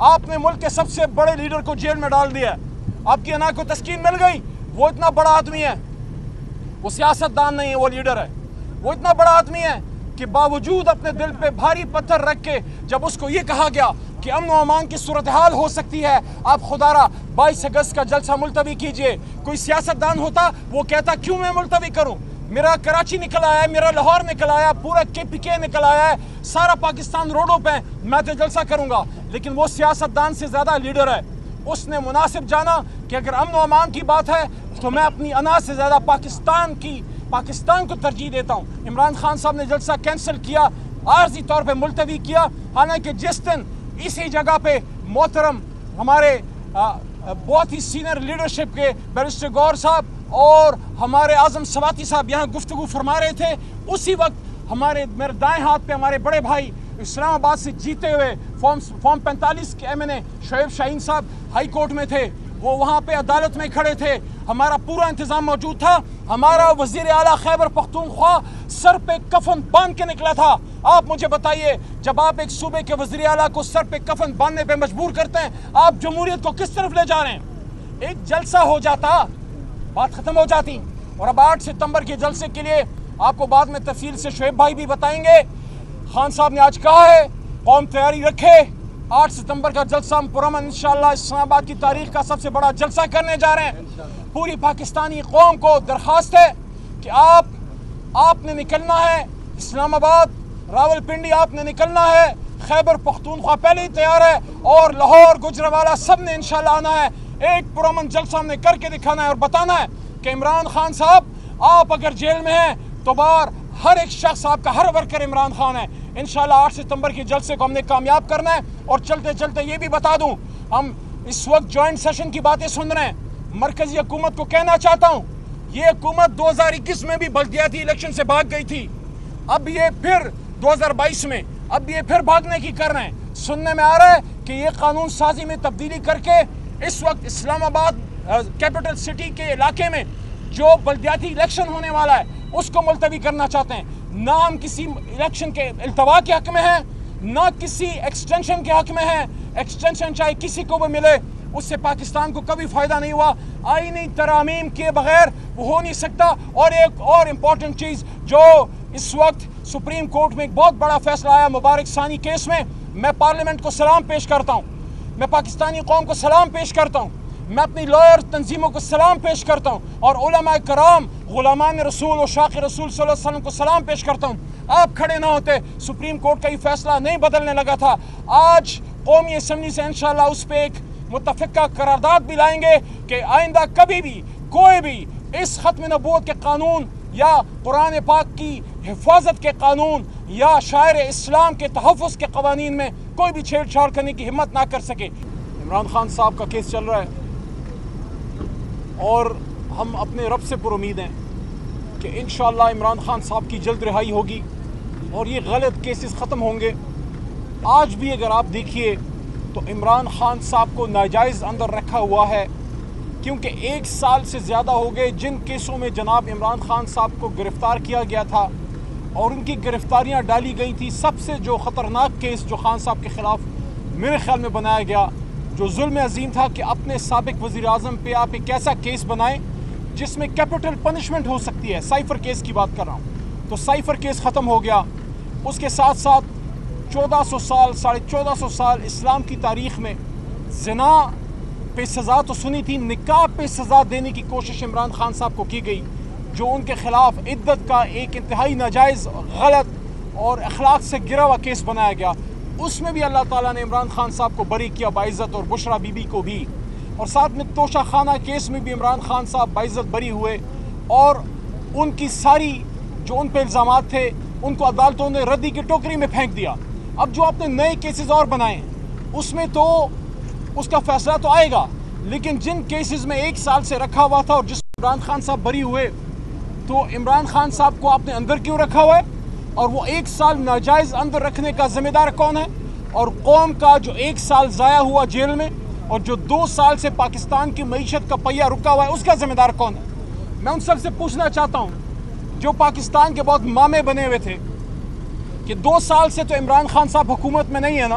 آپ نے ملک کے سب سے بڑے لیڈر کو جیل میں ڈال دیا. آپ کی انا کو تسکین مل گئی. وہ اتنا بڑا آدمی ہے, وہ سیاست دان نہیں ہے, وہ لیڈر ہے. وہ اتنا بڑا آدمی ہے کہ باوجود اپنے دل پہ بھاری پتھر رکھ کے جب اس کو یہ کہا گیا کہ امن و امان کی صورتحال ہو سکتی ہے, آپ خدا را 22 اگست کا جلسہ ملتوی کیجئے, کوئی سیاست دان ہوتا وہ کہتا کیوں میں ملتوی کروں, میرا کراچی نکل آیا ہے, میرا لاہور نکل آیا, پورا KPK نکل آیا ہے, سارا پاکستان روڈوں پہ, میں تو جلسہ کروں گا. لیکن وہ سیاست دان سے زیادہ لیڈر ہے. اس نے مناسب جانا کہ اگر امن و امان کی بات ہے تو میں اپنی انا سے زیادہ پاکستان کو ترجیح دیتا ہوں. عمران خان صاحب نے جلسہ کینسل کیا, عارضی طور پہ ملتوی کیا, حالانکہ جس دن اسی جگہ پہ محترم ہمارے بہت ہی سینئر لیڈرشپ کے بیرسٹر گور صاحب اور ہمارے اعظم سواتی صاحب یہاں گفتگو فرما رہے تھے, اسی وقت میرے دائیں ہاتھ پہ ہمارے بڑے بھائی اسلام آباد سے جیتے ہوئے فارم 45 کے MNA شعیب شاہین صاحب ہائی کورٹ میں تھے, وہ وہاں پہ عدالت میں کھڑے تھے, ہمارا پورا انتظام موجود تھا. ہمارا وزیر اعلیٰ خیبر پختونخوا سر پہ کفن باندھ کے نکلا تھا. آپ مجھے بتائیے, جب آپ ایک صوبے کے وزیر اعلیٰ کو سر پہ کفن باندھنے پہ مجبور کرتے ہیں, آپ جمہوریت کو کس طرف لے جا رہے ہیں؟ ایک جلسہ ہو جاتا, بات ختم ہو جاتی. اور اب 8 ستمبر کے جلسے کے لیے آپ کو بعد میں تفصیل سے شعیب بھائی بھی بتائیں گے. خان صاحب نے آج کہا ہے قوم تیاری رکھے, 8 ستمبر کا جلسہ ہم پرامن انشاءاللہ اسلام آباد کی تاریخ کا سب سے بڑا جلسہ کرنے جا رہے ہیں. پوری پاکستانی قوم کو درخواست ہے کہ آپ نے نکلنا ہے اسلام آباد, راولپنڈی آپ نے نکلنا ہے, خیبر پختونخوا پہلے ہی تیار ہے, اور لاہور گجرانوالہ سب نے انشاءاللہ آنا ہے. ایک پرامن جلسہ ہم نے کر کے دکھانا ہے اور بتانا ہے کہ عمران خان صاحب آپ اگر جیل میں ہیں تو باہر ہر ایک شخص, آپ کا ہر ورکر عمران خان ہے. انشاءاللہ 8 ستمبر کے جلسے کو ہم نے کامیاب کرنا ہے. اور چلتے چلتے یہ بھی بتا دوں, ہم اس وقت جوائنٹ سیشن کی باتیں سن رہے ہیں. مرکزی حکومت کو کہنا چاہتا ہوں, یہ حکومت 2021 میں بھی بلدیاتی الیکشن سے بھاگ گئی تھی, اب یہ پھر 2022 میں اب یہ پھر بھاگنے کی کر رہے ہیں. سننے میں آ رہا ہے کہ یہ قانون سازی میں تبدیلی کر کے اس وقت اسلام آباد کیپٹل سٹی کے علاقے میں جو بلدیاتی الیکشن ہونے والا ہے اس کو ملتوی کرنا چاہتے ہیں. نہ ہم کسی الیکشن کے التوا کے حق میں ہیں, نہ کسی ایکسٹینشن کے حق میں ہیں. ایکسٹینشن چاہے کسی کو بھی ملے, اس سے پاکستان کو کبھی فائدہ نہیں ہوا. آئینی ترامیم کے بغیر وہ ہو نہیں سکتا. اور ایک اور امپورٹنٹ چیز جو اس وقت سپریم کورٹ میں ایک بہت بڑا فیصلہ آیا مبارک ثانی کیس میں, میں پارلیمنٹ کو سلام پیش کرتا ہوں, میں پاکستانی قوم کو سلام پیش کرتا ہوں, میں اپنی لائر تنظیموں کو سلام پیش کرتا ہوں, اور علماء کرام غلامان رسول اور شاق رسول صلی اللہ علیہ وسلم کو سلام پیش کرتا ہوں. آپ کھڑے نہ ہوتے, سپریم کورٹ کا یہ فیصلہ نہیں بدلنے لگا تھا. آج قومی اسمبلی سے انشاءاللہ اس پہ ایک متفقہ قرارداد بھی لائیں گے کہ آئندہ کبھی بھی کوئی بھی اس ختم نبوت کے قانون یا قرآن پاک کی حفاظت کے قانون یا شاعر اسلام کے تحفظ کے قوانین میں کوئی بھی چھیڑ چھاڑ کرنے کی ہمت نہ کر سکے. عمران خان صاحب کا کیس چل رہا ہے اور ہم اپنے رب سے پر امید ہیں کہ انشاءاللہ عمران خان صاحب کی جلد رہائی ہوگی اور یہ غلط کیسز ختم ہوں گے. آج بھی اگر آپ دیکھیے تو عمران خان صاحب کو ناجائز اندر رکھا ہوا ہے, کیونکہ 1 سال سے زیادہ ہو گئے جن کیسوں میں جناب عمران خان صاحب کو گرفتار کیا گیا تھا اور ان کی گرفتاریاں ڈالی گئی تھی. سب سے جو خطرناک کیس جو خان صاحب کے خلاف میرے خیال میں بنایا گیا, جو ظلم عظیم تھا کہ اپنے سابق وزیر اعظم پہ آپ ایک ایسا کیس بنائیں جس میں کیپٹل پنشمنٹ ہو سکتی ہے. سائفر کیس کی بات کر رہا ہوں. تو سائفر کیس ختم ہو گیا. اس کے ساتھ ساتھ 1400 سال 1450 سال اسلام کی تاریخ میں زنا پہ سزا تو سنی تھی, نکاح پہ سزا دینے کی کوشش عمران خان صاحب کو کی گئی, جو ان کے خلاف عدت کا ایک انتہائی ناجائز, غلط اور اخلاق سے گرا ہوا کیس بنایا گیا. اس میں بھی اللہ تعالیٰ نے عمران خان صاحب کو بری کیا باعزت, اور بشرا بی بی کو بھی. اور ساتھ میں توشہ خانہ کیس میں بھی عمران خان صاحب باعزت بری ہوئے, اور ان کی ساری جو ان پہ الزامات تھے ان کو عدالتوں نے ردی کی ٹوکری میں پھینک دیا. اب جو آپ نے نئے کیسز اور بنائے ہیں اس میں تو اس کا فیصلہ تو آئے گا, لیکن جن کیسز میں 1 سال سے رکھا ہوا تھا اور جس میں عمران خان صاحب بری ہوئے, تو عمران خان صاحب کو آپ نے اندر کیوں رکھا ہوا ہے, اور وہ 1 سال ناجائز اندر رکھنے کا ذمہ دار کون ہے, اور قوم کا جو 1 سال ضائع ہوا جیل میں اور جو 2 سال سے پاکستان کی معیشت کا پہیہ رکا ہوا ہے اس کا ذمہ دار کون ہے. میں ان سب سے پوچھنا چاہتا ہوں جو پاکستان کے بہت مامے بنے ہوئے تھے کہ 2 سال سے تو عمران خان صاحب حکومت میں نہیں ہے نا,